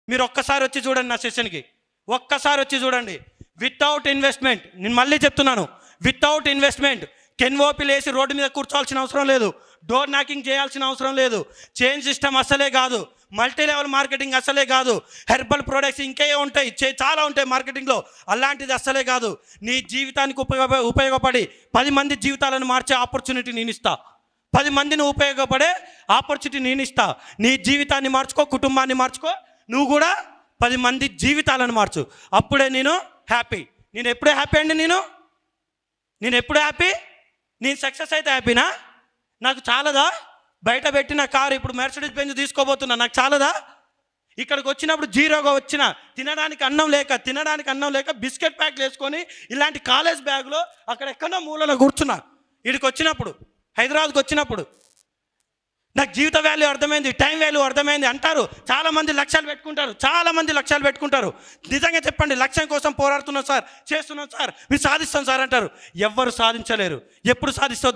మీరు ఒక్కసారి వచ్చి చూడండి నా సెషన్కి, ఒక్కసారి వచ్చి చూడండి. వితౌట్ ఇన్వెస్ట్మెంట్, నేను మళ్ళీ చెప్తున్నాను, వితౌట్ ఇన్వెస్ట్మెంట్ కెన్ఓపి లేసి రోడ్డు మీద కూర్చోవాల్సిన అవసరం లేదు, డోర్ నాకింగ్ చేయాల్సిన అవసరం లేదు, చైన్ సిస్టమ్ అసలే కాదు, మల్టీ లెవెల్ మార్కెటింగ్ అసలే కాదు, హెర్బల్ ప్రొడక్ట్స్ ఇంకే ఉంటాయి, చాలా ఉంటాయి మార్కెటింగ్లో, అలాంటిది అసలే కాదు. నీ జీవితానికి ఉపయోగపడి 10 మంది జీవితాలను మార్చే ఆపర్చునిటీ నేను ఇస్తా, 10 మందిని ఉపయోగపడే ఆపర్చునిటీ నేను ఇస్తా. నీ జీవితాన్ని మార్చుకో, కుటుంబాన్ని మార్చుకో, నువ్వు కూడా 10 మంది జీవితాలను మార్చు. అప్పుడే నేను హ్యాపీ. నేను ఎప్పుడే హ్యాపీ అండి, నేను ఎప్పుడు హ్యాపీ? నేను సక్సెస్ అయితే హ్యాపీనా? నాకు చాలదా? బయట పెట్టిన కారు ఇప్పుడు మెర్సిడీస్ బెంజ్ తీసుకోబోతున్నా, నాకు చాలదా? ఇక్కడికి వచ్చినప్పుడు జీరోగా వచ్చిన, తినడానికి అన్నం లేక బిస్కెట్ ప్యాక్లు వేసుకొని ఇలాంటి కాలేజ్ బ్యాగ్లో అక్కడ ఎక్కడో మూలలో కూర్చున్నా. ఇక్కడికి వచ్చినప్పుడు, హైదరాబాద్కి వచ్చినప్పుడు నాకు జీవిత వాల్యూ అర్థమైంది, టైం వాల్యూ అర్థమైంది. అంటారు చాలామంది లక్ష్యాలు పెట్టుకుంటారు, నిజంగా చెప్పండి, లక్ష్యం కోసం పోరాడుతున్నాం సార్, చేస్తున్నాం సార్, మీరు సాధిస్తాం సార్ అంటారు. ఎవ్వరు సాధించలేరు. ఎప్పుడు సాధిస్తావో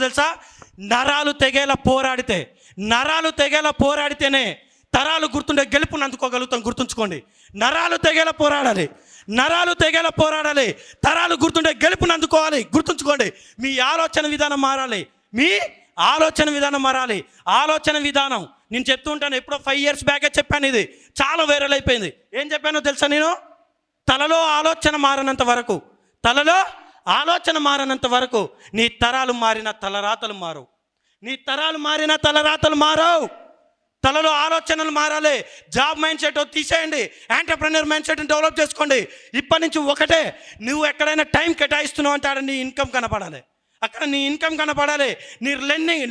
తెలుసా? నరాలు తెగేలా పోరాడితేనే తరాలు గుర్తుండే గెలుపుని అందుకోగలుగుతాం. గుర్తుంచుకోండి, నరాలు తెగేలా పోరాడాలి, తరాలు గుర్తుండే గెలుపుని అందుకోవాలి. గుర్తుంచుకోండి, మీ ఆలోచన విధానం మారాలి, ఆలోచన విధానం. నేను చెప్తూ ఉంటాను, ఎప్పుడో 5 years బ్యాకే చెప్పాను, ఇది చాలా వైరల్ అయిపోయింది. ఏం చెప్పానో తెలుసా? నేను తలలో ఆలోచన మారనంత వరకు నీ తరాలు మారిన తలరాతలు మారవు. తలలో ఆలోచనలు మారాలి. జాబ్ మైండ్ సెట్ తీసేయండి, ఎంటర్‌ప్రెన్యూర్ మైండ్ సెట్ని డెవలప్ చేసుకోండి. ఇప్పటి నుంచి ఒకటే, నువ్వు ఎక్కడైనా టైం కేటాయిస్తున్నావు అంటే నీ ఇన్కమ్ కనపడాలి, నీ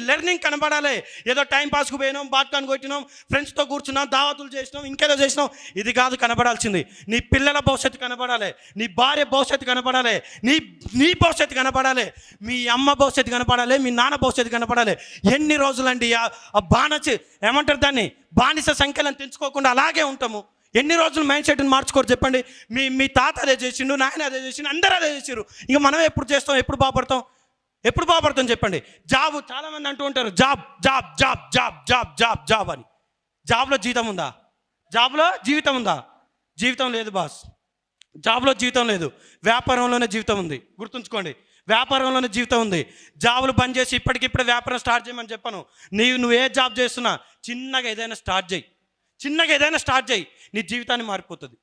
లెర్నింగ్ కనపడాలి. ఏదో టైం పాస్కు పోయినాం, బాత్కాన్ కొట్టినాం, ఫ్రెండ్స్తో కూర్చున్నాం, దావతులు చేసినాం, ఇంకేదో చేసినాం, ఇది కాదు కనపడాల్సింది. నీ పిల్లల భవిష్యత్తు కనపడాలి, నీ భార్య భవిష్యత్తు కనపడాలి, నీ భవిష్యత్తు కనపడాలి, మీ అమ్మ భవిష్యత్తు కనపడాలి, మీ నాన్న భవిష్యత్తు కనపడాలి. ఎన్ని రోజులండి ఏమంటారు దాన్ని, బానిస సంఖ్యలను తెంచుకోకుండా అలాగే ఉంటాము? ఎన్ని రోజులు మైండ్ సెట్ని మార్చుకోరు చెప్పండి? మీ తాత అదే చేసిండు, నాయన అదే చేసిండు, అందరూ అదే చేసారు. ఇక మనం ఎప్పుడు చేస్తాం? ఎప్పుడు బాగుపడతాం చెప్పండి? జాబ్, చాలామంది అంటూ ఉంటారు జాబ్ అని. జాబ్లో జీతం ఉందా? జాబ్లో జీవితం ఉందా? జీవితం లేదు బాస్, జాబ్లో జీవితం లేదు. వ్యాపారంలోనే జీవితం ఉంది. గుర్తుంచుకోండి, వ్యాపారంలోనే జీవితం ఉంది. జాబులు బంద్ చేసి ఇప్పటికిప్పుడే వ్యాపారం స్టార్ట్ చేయమని చెప్పను. నువ్వు ఏ జాబ్ చేస్తున్నా చిన్నగా ఏదైనా స్టార్ట్ చేయి, నీ జీవితాన్ని మారిపోతుంది.